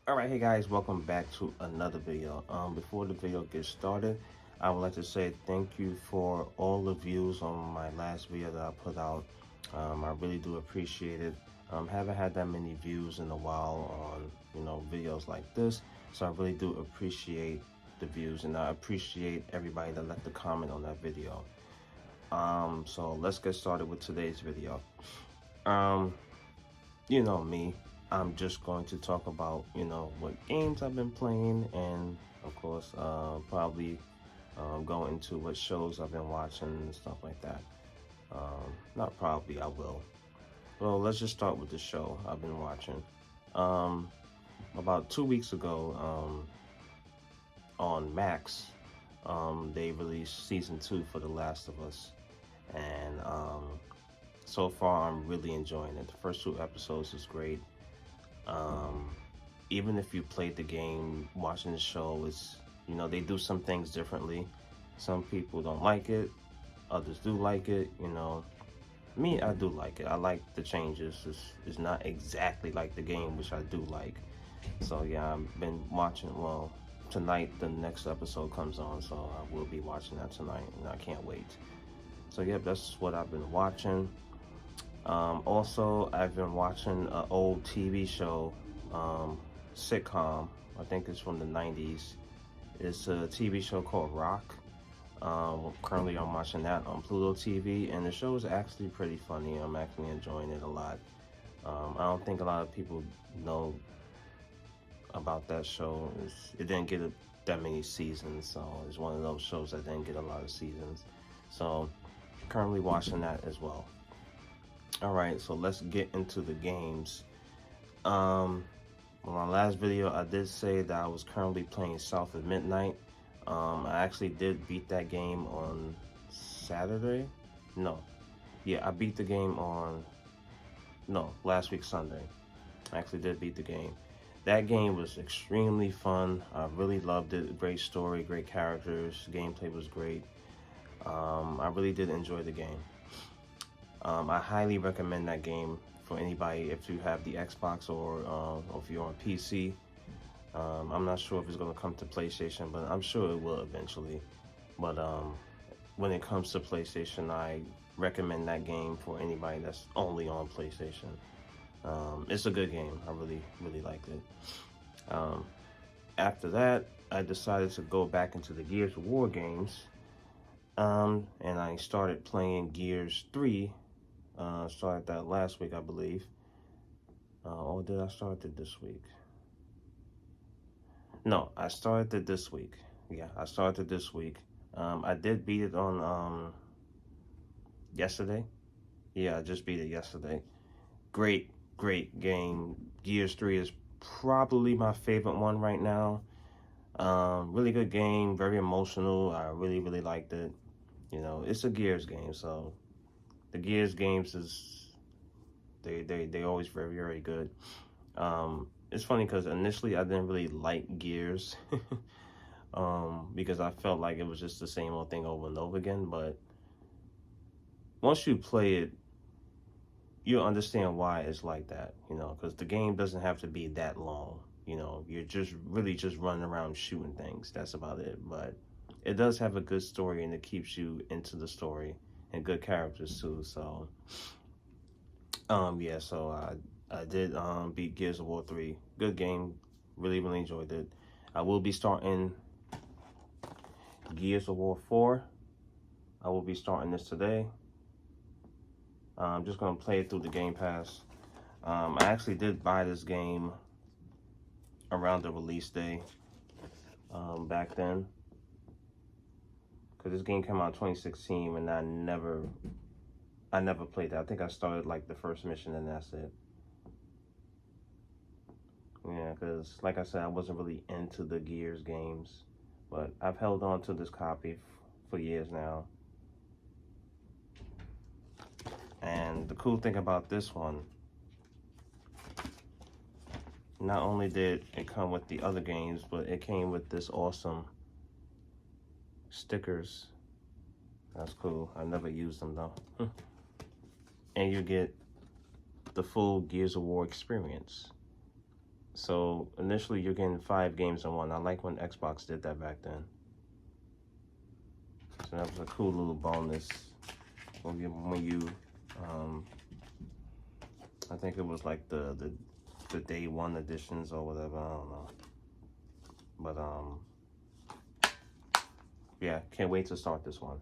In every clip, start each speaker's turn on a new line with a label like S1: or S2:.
S1: Alright, hey guys, welcome back to another video. Before the video gets started, I would like to say thank you for all the views on my last video that I put out. I really do appreciate it. Haven't had that many views in a while on, videos like this. So I really do appreciate the views, and I appreciate everybody that left a comment on that video. So let's get started with today's video. Um, you know me, I'm just going to talk about, what games I've been playing, and of course, probably go into what shows I've been watching and stuff like that. Not probably, I will. Well, let's just start with the show I've been watching. Um, about 2 weeks ago, on Max, they released season 2 for The Last of Us, and so far I'm really enjoying it. The first 2 episodes is great. Um, Even if you played the game, watching the show is, they do some things differently. Some people don't like it, others do like it. Me, I do like it. I like the changes. It's not exactly like the game, which I do like. So yeah, I've been watching. Well, tonight the next episode comes on, so I will be watching that tonight, and I can't wait. So yep, that's what I've been watching. Also, I've been watching an old TV show, sitcom. I think it's from the 90s. It's a TV show called Rock. Currently, I'm watching that on Pluto TV, and the show is actually pretty funny. I'm actually enjoying it a lot. I don't think a lot of people know about that show. It didn't get that many seasons, so it's one of those shows that didn't get a lot of seasons. So, currently watching that as well. Alright, so let's get into the games. On my last video, I did say that I was currently playing South of Midnight. I actually did beat that game on Saturday. No, yeah, I beat the game on, no, last week Sunday. I actually did beat the game. That game was extremely fun. I really loved it. Great story, great characters. Gameplay was great. I really did enjoy the game. I highly recommend that game for anybody if you have the Xbox or if you're on PC. I'm not sure if it's going to come to PlayStation, but I'm sure it will eventually. But when it comes to PlayStation, I recommend that game for anybody that's only on PlayStation. It's a good game. I really, really liked it. Um, After that, I decided to go back into the Gears of War games. And I started playing Gears 3. Started that last week, I believe. Or did I start it this week? No, I started it this week. Yeah, I started this week. I did beat it on yesterday. Yeah, I just beat it yesterday. Great, great game. Gears 3 is probably my favorite one right now. Really good game, very emotional. I really, really liked it. It's a Gears game, so the Gears games is they always very, very good. It's funny because initially I didn't really like Gears because I felt like it was just the same old thing over and over again. But once you play it, you'll understand why it's like that, because the game doesn't have to be that long. You're just really just running around shooting things. That's about it. But it does have a good story, and it keeps you into the story, and good characters too. So, yeah. So I did beat Gears of War 3. Good game. Really, really enjoyed it. I will be starting Gears of War 4. I will be starting this today. I'm just gonna play it through the Game Pass. I actually did buy this game around the release day back then, because this game came out in 2016, and I never played that. I think I started like the first mission, and that's it. Yeah, because like I said, I wasn't really into the Gears games, but I've held on to this copy for years now. And the cool thing about this one, not only did it come with the other games, but it came with this awesome stickers. That's cool. I never used them though. And you get the full Gears of War experience. So initially you're getting 5 games in one. I like when Xbox did that back then. So that was a cool little bonus when you I think it was like the day one editions or whatever, I don't know. But yeah, can't wait to start this one.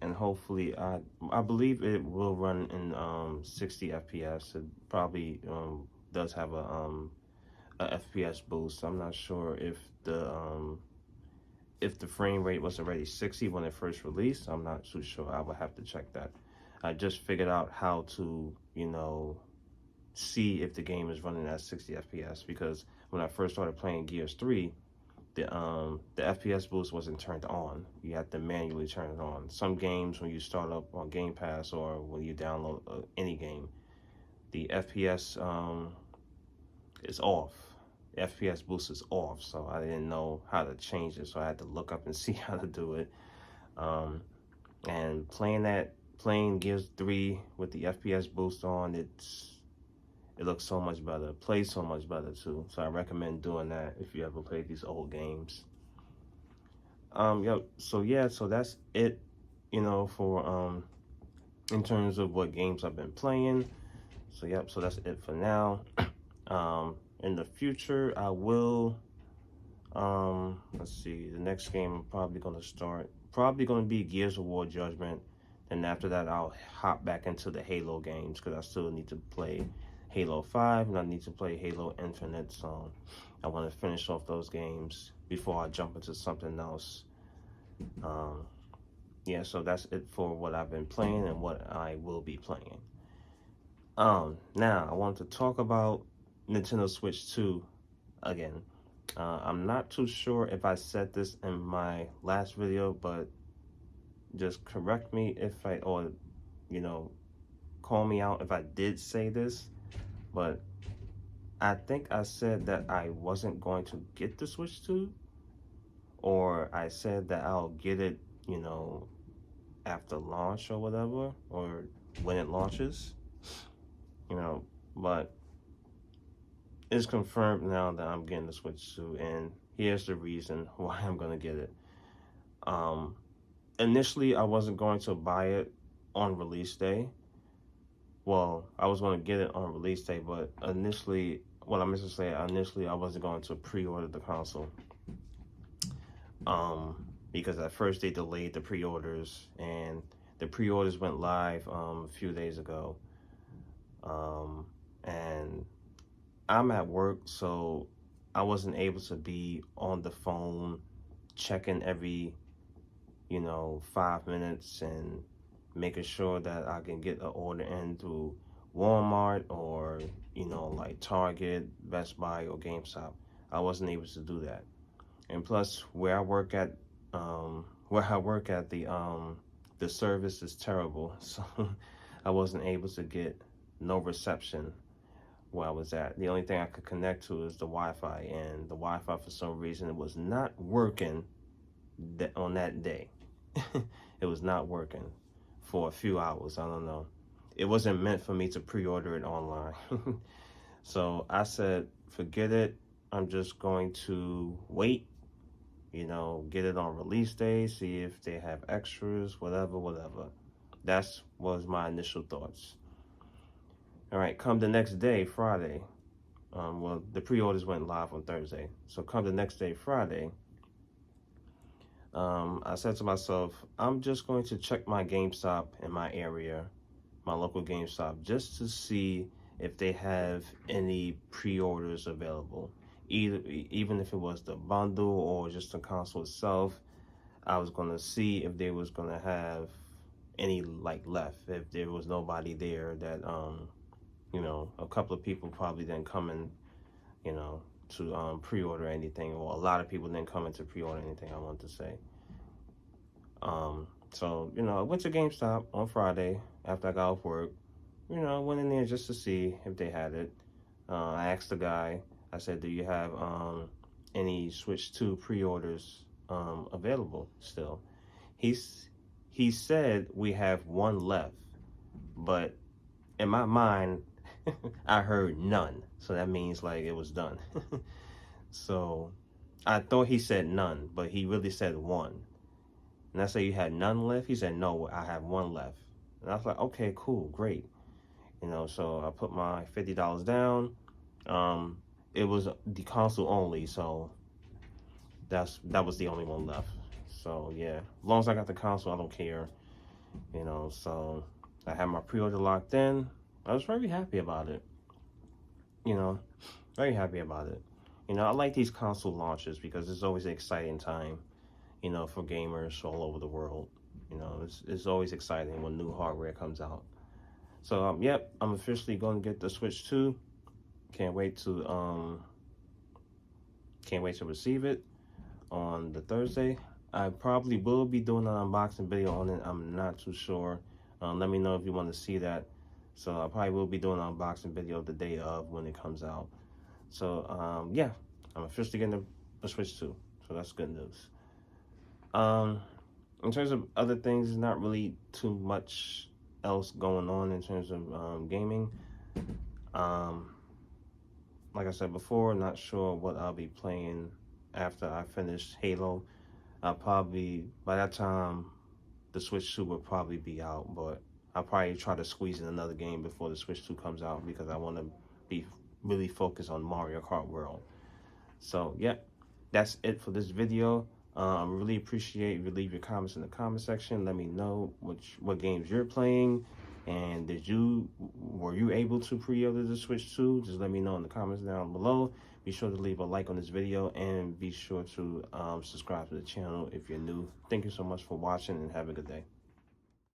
S1: And hopefully, I believe it will run in 60 FPS. It probably does have a FPS boost. I'm not sure if the frame rate was already 60 when it first released. I'm not too sure. I would have to check that. I just figured out how to, see if the game is running at 60 FPS, because when I first started playing Gears 3, the FPS boost wasn't turned on. You have to manually turn it on. Some games, when you start up on Game Pass or when you download any game, the FPS is off. The FPS boost is off, so I didn't know how to change it, so I had to look up and see how to do it. And playing Gears 3 with the FPS boost on, it looks so much better. It plays so much better too. So I recommend doing that if you ever played these old games. So that's it, for in terms of what games I've been playing. So that's it for now. In the future, I will let's see, the next game I'm probably gonna be Gears of War Judgment. And after that, I'll hop back into the Halo games, because I still need to play Halo 5 and I need to play Halo Infinite. So I want to finish off those games before I jump into something else. Yeah, so that's it for what I've been playing and what I will be playing. Now I want to talk about Nintendo Switch 2 again. I'm not too sure if I said this in my last video, but just correct me or call me out if I did say this, but I think I said that I wasn't going to get the Switch 2, or I said that I'll get it, after launch or whatever, or when it launches, but it's confirmed now that I'm getting the Switch 2, and here's the reason why I'm gonna get it. Initially, I wasn't going to buy it on release day. Well, I was going to get it on release day, but initially, I wasn't going to pre-order the console. Because at first they delayed the pre-orders, and the pre-orders went live a few days ago. And I'm at work, so I wasn't able to be on the phone checking every 5 minutes and making sure that I can get an order in through Walmart or like Target, Best Buy, or GameStop. I wasn't able to do that. And plus, where I work at the service is terrible, so I wasn't able to get no reception where I was at. The only thing I could connect to is the Wi-Fi, and the Wi-Fi, for some reason, it was not working on that day. It was not working for a few hours. I don't know. It wasn't meant for me to pre-order it online. So I said, forget it. I'm just going to wait, get it on release day, see if they have extras, whatever. That was my initial thoughts. All right, come the next day, Friday. Well, the pre-orders went live on Thursday. So come the next day, Friday, I said to myself, I'm just going to check my GameStop in my area, my local GameStop, just to see if they have any pre-orders available. Even if it was the bundle or just the console itself, I was going to see if they was going to have any left. If there was nobody there that, a couple of people probably didn't come in, to pre-order anything, or a lot of people didn't come in to pre-order anything, I want to say. So, I went to GameStop on Friday after I got off work. Went in there just to see if they had it. I asked the guy, I said, do you have any Switch 2 pre-orders available still? He said we have one left, but in my mind, I heard none, so that means like it was done. So I thought he said none, but he really said one. And I said, you had none left? He said, no, I have one left. And I was like, okay, cool, great. So I put my $50 down. Um, it was the console only, so that was the only one left. So yeah, as long as I got the console, I don't care. So I had my pre-order locked in. I was very happy about it. You know, very happy about it. I like these console launches because it's always an exciting time, for gamers all over the world. It's always exciting when new hardware comes out. So yep, I'm officially going to get the Switch 2. Can't wait to receive it on the Thursday. I probably will be doing an unboxing video on it. I'm not too sure. Let me know if you want to see that. So I probably will be doing an unboxing video the day of when it comes out. So yeah, I'm officially getting the Switch 2. So that's good news. In terms of other things, there's not really too much else going on in terms of gaming. Like I said before, not sure what I'll be playing after I finish Halo. I'll probably, by that time, the Switch 2 will probably be out, but I'll probably try to squeeze in another game before the Switch 2 comes out because I want to be really focused on Mario Kart World. So, yeah, that's it for this video. I really appreciate if you leave your comments in the comment section. Let me know what games you're playing, and were you able to pre-order the Switch 2? Just let me know in the comments down below. Be sure to leave a like on this video and be sure to subscribe to the channel if you're new. Thank you so much for watching and have a good day.